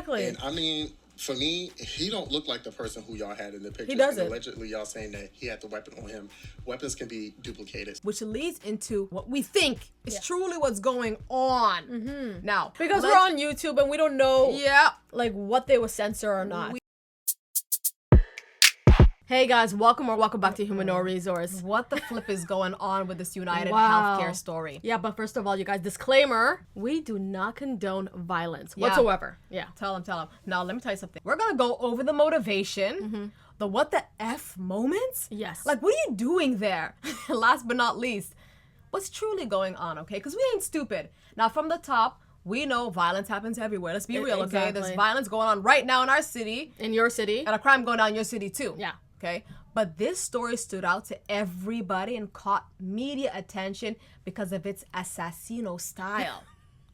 Exactly. And I mean, for me, he don't look like the person who y'all had in the picture. He doesn't. And allegedly, y'all saying that he had the weapon on him. Weapons can be duplicated. Which leads into what we think is truly what's going on. Mm-hmm. Now, because we're on YouTube and we don't know Yeah. like what they will censor or not. Hey guys, welcome back to Human No Resource. What the flip is going on with this UnitedHealthcare story? Yeah, but first of all, you guys, disclaimer, we do not condone violence whatsoever. Yeah. Tell them. Now, let me tell you something. We're going to go over the motivation, the what the F moments. Yes. Like, what are you doing there? Last but not least, what's truly going on, okay? Because we ain't stupid. Now, from the top, we know violence happens everywhere. Let's be real, okay? Exactly. There's violence going on right now in our city. In your city. And a crime going down in your city, too. Yeah. Okay? But this story stood out to everybody and caught media attention because of its assassino style.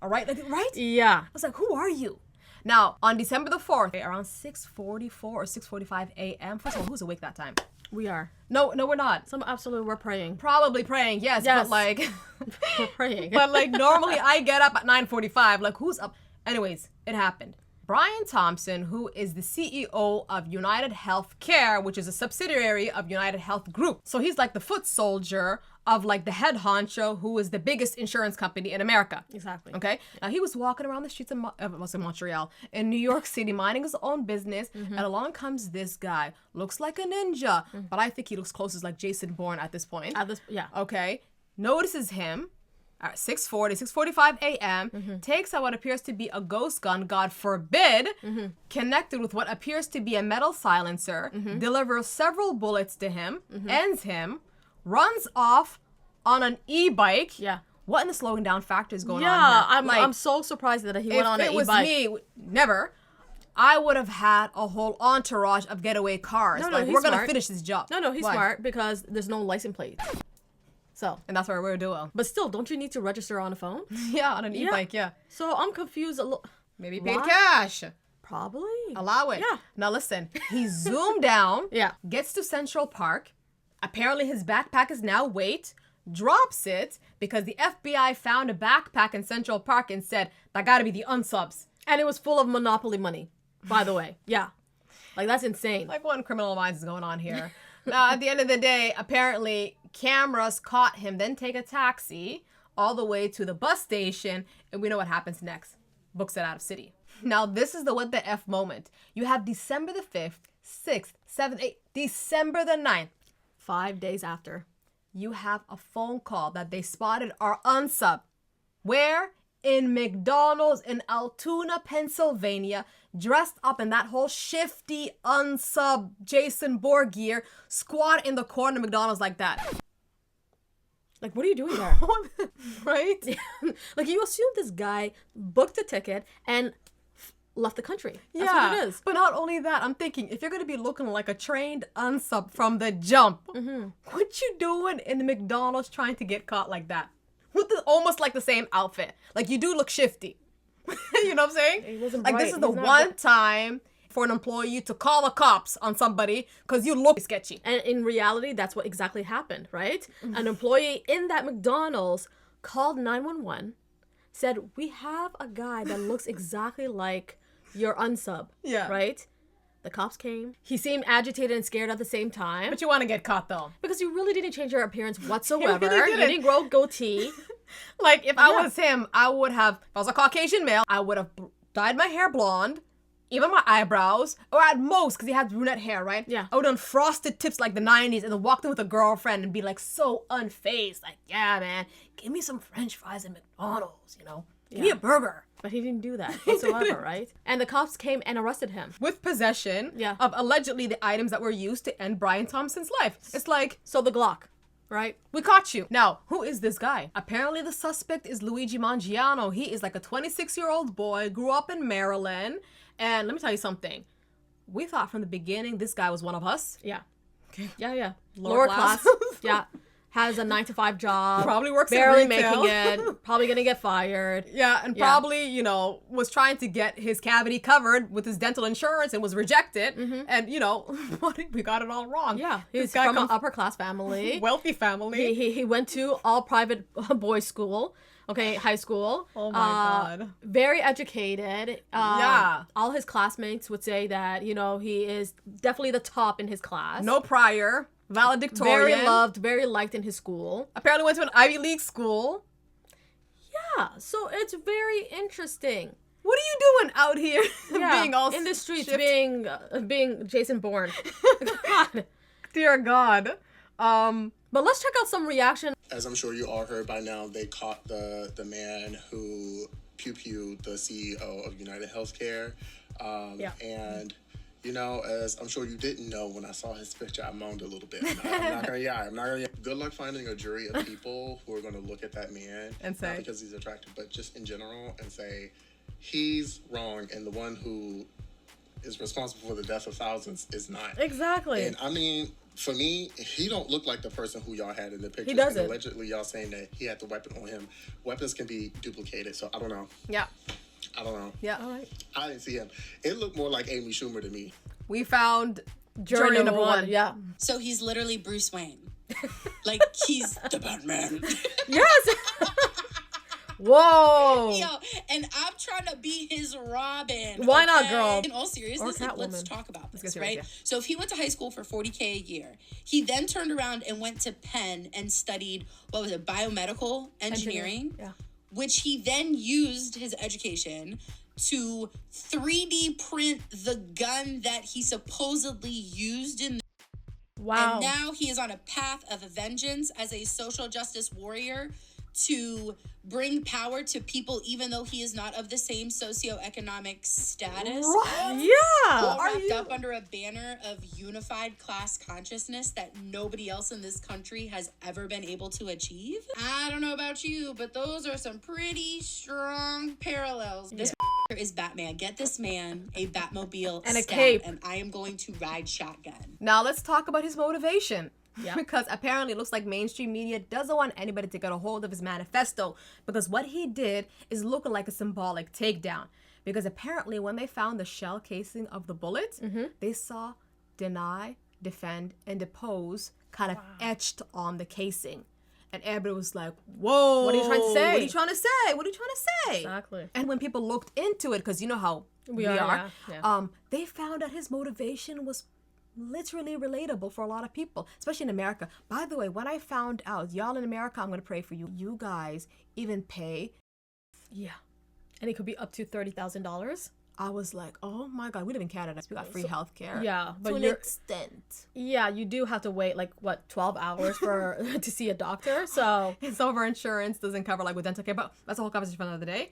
All right? Like, right? Yeah. I was like, who are you? Now, on December the 4th, around 6:44 or 6:45 a.m. First of all, who's awake that time? We are. No, we're not. We're praying. Probably praying, yes. But like... We're praying. But like, normally I get up at 9:45. Like, who's up? Anyways, it happened. Brian Thompson, who is the CEO of UnitedHealthcare, which is a subsidiary of UnitedHealth Group. So he's like the foot soldier of like the head honcho, who is the biggest insurance company in America. Exactly. Okay. Now he was walking around the streets of Montreal, in New York City, minding his own business, and along comes this guy. Looks like a ninja, but I think he looks closest like Jason Bourne at this point. Okay. Notices him. At 6:45 a.m., takes out what appears to be a ghost gun, God forbid, connected with what appears to be a metal silencer, delivers several bullets to him, ends him, runs off on an e-bike. Yeah. What in the slowing down factor is going on Yeah, here? I'm so surprised that he went on an e-bike. If it was me, never. I would have had a whole entourage of getaway cars. No, like, he's we're going to smart. finish this job. No, he's Why? smart because there's no license plate. So. And that's what we're doing. But still, don't you need to register on a phone? Yeah, on an e-bike, yeah. So I'm confused a little. Maybe paid cash. Probably. Allow it. Yeah. Now listen, he zoomed down, Yeah. gets to Central Park. Apparently his backpack is now weight, drops it because the FBI found a backpack in Central Park and said, that gotta be the unsubs. And it was full of Monopoly money, by the way. Yeah. Like, that's insane. Like, what in criminal minds is going on here? Now, at the end of the day, apparently cameras caught him, then take a taxi all the way to the bus station, and we know what happens next. Books it out of city. Now, this is the what the F moment. You have December the 5th, 6th, 7th, 8th, December the 9th. 5 days after. You have a phone call that they spotted our unsub. Where? In McDonald's in Altoona, Pennsylvania, dressed up in that whole shifty unsub Jason Bourne gear, squat in the corner of McDonald's like that. Like, what are you doing there? Right? Like, you assume this guy booked a ticket and left the country. That's what it is. But not only that, I'm thinking, if you're going to be looking like a trained unsub from the jump, what you doing in the McDonald's trying to get caught like that? With almost like the same outfit. Like, you do look shifty. You know what I'm saying? He wasn't like, bright. this is the He's not one time for an employee to call the cops on somebody because you look sketchy. And in reality, that's what exactly happened, right? An employee in that McDonald's called 911, said, we have a guy that looks exactly like your unsub. Yeah. Right? The cops came. He seemed agitated and scared at the same time. But you want to get caught, though. Because you really didn't change your appearance whatsoever. You really You didn't. didn't grow a goatee. Like, if I was him, I would have, if I was a Caucasian male, I would have dyed my hair blonde, even my eyebrows, or at most, because he had brunette hair, right? Yeah. I would have done frosted tips like the 90s and then walked in with a girlfriend and be like so unfazed. Like, yeah, man, give me some French fries at McDonald's, you know? Give me a burger. But he didn't do that whatsoever, right? And the cops came and arrested him. With possession Yeah. of allegedly the items that were used to end Brian Thompson's life. It's like, So the Glock, right? we caught you. Now, who is this guy? Apparently the suspect is Luigi Mangiano. He is like a 26-year-old boy, grew up in Maryland. And let me tell you something. We thought from the beginning this guy was one of us. Yeah. Okay. Yeah. Lower class. Yeah. Has a 9-to-5 job. Probably works in barely retail. making it. Probably gonna get fired. Yeah, and probably, you know, was trying to get his cavity covered with his dental insurance and was rejected. And, you know, we got it all wrong. Yeah. This He's guy from an comes upper class family. wealthy family. He went to all private boys school. Okay, high school. Oh my God. Very educated. Yeah. All his classmates would say that, he is definitely the top in his class. No prior. Valedictorian. Very loved, very liked in his school. Apparently went to an Ivy League school. Yeah, so it's very interesting. What are you doing out here? Being all in the streets, shifty? being Jason Bourne. God. Dear God. But let's check out some reaction. As I'm sure you all heard by now, they caught the man who pew-pewed the CEO of UnitedHealthcare. And, as I'm sure you didn't know, when I saw his picture, I moaned a little bit. I'm not gonna Good luck finding a jury of people who are going to look at that man. And say. Not because he's attractive, but just in general, and say, he's wrong, and the one who is responsible for the death of thousands is not. Exactly. And I mean, for me, he don't look like the person who y'all had in the picture. He doesn't. And allegedly, y'all saying that he had the weapon on him. Weapons can be duplicated, so I don't know. Yeah. I don't know. Yeah. All right. I didn't see him. It looked more like Amy Schumer to me. We found Jury number one. Yeah. So he's literally Bruce Wayne. Like, he's the Batman. Yes. Whoa. Yo, and I'm trying to be his Robin. Why not, girl? In all seriousness, Or let's Catwoman. talk about this, get serious, right? yeah. So if he went to high school for $40K a year, he then turned around and went to Penn and studied, biomedical engineering, Yeah. which he then used his education to 3D print the gun that he supposedly used in. Wow. And now he is on a path of vengeance as a social justice warrior to bring power to people, even though he is not of the same socioeconomic status. Yeah. All wrapped up under a banner of unified class consciousness that nobody else in this country has ever been able to achieve. I don't know about you, but those are some pretty strong parallels. This is Batman. Get this man a Batmobile And a stat, cape. and I am going to ride shotgun. Now let's talk about his motivation. Yeah. Because apparently it looks like mainstream media doesn't want anybody to get a hold of his manifesto, because what he did is looking like a symbolic takedown. Because apparently when they found the shell casing of the bullet, they saw deny, defend, and depose kind of etched on the casing. And everybody was like, whoa. What are you trying to say? What are you trying to say? What are you trying to say? Exactly. And when people looked into it, because you know how we are, yeah. they found that his motivation was literally relatable for a lot of people, especially in America. By the way, when I found out, y'all in America, I'm going to pray for you. You guys even pay. Yeah. And it could be up to $30,000. I was like, oh my God, we live in Canada. We got free healthcare. Yeah, but to an you're extent. Yeah, you do have to wait 12 hours for to see a doctor. So And some of our insurance doesn't cover with dental care, but that's a whole conversation for another day.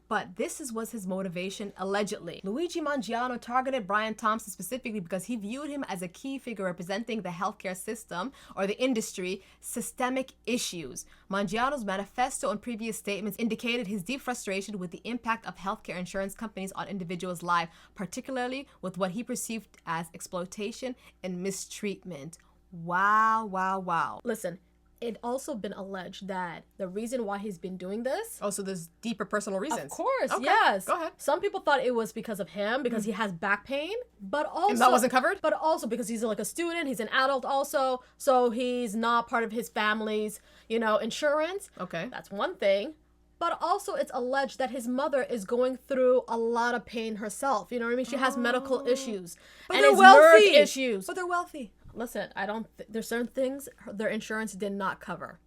But this was his motivation, allegedly. Luigi Mangiano targeted Brian Thompson specifically because he viewed him as a key figure representing the healthcare system or the industry systemic issues. Mangiano's manifesto and previous statements indicated his deep frustration with the impact of healthcare insurance companies on individuals' lives, particularly with what he perceived as exploitation and mistreatment. Wow, wow, wow. listen, it also been alleged that the reason why he's been doing this. Oh, so there's deeper personal reasons. Of course, Okay, yes. go ahead. Some people thought it was because of him, because he has back pain, but also And that wasn't covered? But also because he's a student, he's an adult also, so he's not part of his family's, insurance. Okay. That's one thing. But also it's alleged that his mother is going through a lot of pain herself. You know what I mean? She has medical issues. But and they're it's wealthy. nerve issues. But they're wealthy. Listen, there's certain things their insurance did not cover.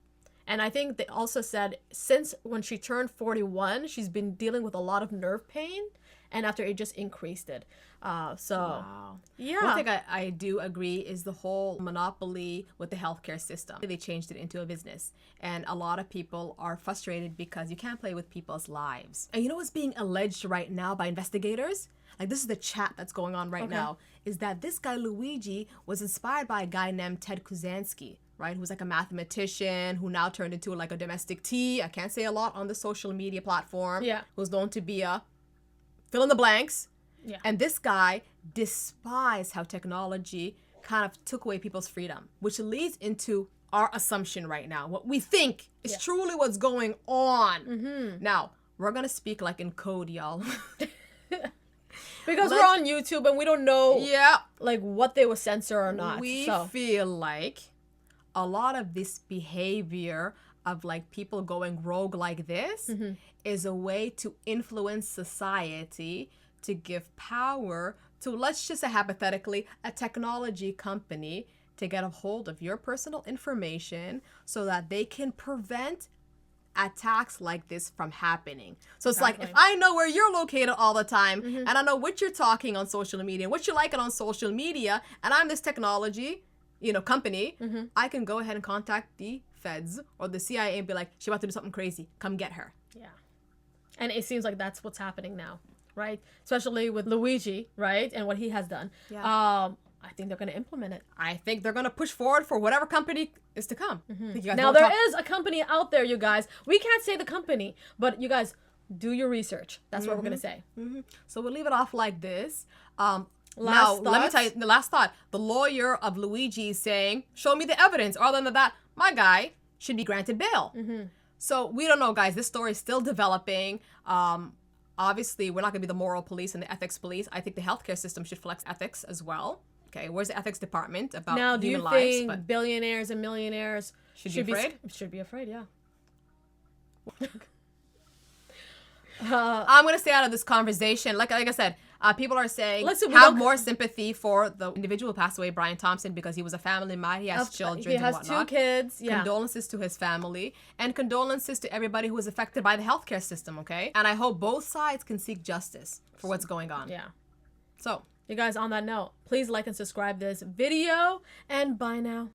And I think they also said since when she turned 41, she's been dealing with a lot of nerve pain. And after it just increased it. Wow. Yeah. One thing I do agree is the whole monopoly with the healthcare system. They changed it into a business. And a lot of people are frustrated because you can't play with people's lives. And you know what's being alleged right now by investigators? This is the chat that's going on right now, is that this guy Luigi was inspired by a guy named Ted Kuzansky, right? Who's a mathematician who now turned into a domestic tea. I can't say a lot on the social media platform. Yeah. Who's known to be a fill in the blanks. Yeah. And this guy despised how technology kind of took away people's freedom, which leads into our assumption right now. What we think is truly what's going on. Now, we're going to speak in code, y'all. Because we're on YouTube and we don't know Yeah. what they would censor or not. We so. feel like a lot of this behavior of like people going rogue like this is a way to influence society, to give power to, let's just say hypothetically, a technology company to get a hold of your personal information so that they can prevent attacks like this from happening. So it's like, if I know where you're located all the time, and I know what you're talking on social media, what you're liking on social media, and I'm this technology, company, I can go ahead and contact the feds or the CIA and be like, she's about to do something crazy. Come get her. Yeah. And it seems like that's what's happening now, right? Especially with Luigi, right? And what he has done. Yeah. I think they're going to implement it. I think they're going to push forward for whatever company is to come. Now, there is a company out there, you guys. We can't say the company, but you guys, do your research. That's what we're going to say. So we'll leave it off like this. Let me tell you, the last thought. The lawyer of Luigi is saying, show me the evidence. Other than that, my guy should be granted bail. So we don't know, guys. This story is still developing. Obviously, we're not going to be the moral police and the ethics police. I think the healthcare system should flex ethics as well. Okay, where's the ethics department about now, human lives? Now, do you think billionaires and millionaires should be afraid? Should be afraid, yeah. I'm going to stay out of this conversation. Like I said, people are saying more sympathy for the individual who passed away, Brian Thompson, because he was a family man. He has children and whatnot. He has 2 kids. Yeah. Condolences to his family and condolences to everybody who was affected by the healthcare system, okay? And I hope both sides can seek justice for what's going on. Yeah. So, you guys, on that note, please like and subscribe this video, and bye now.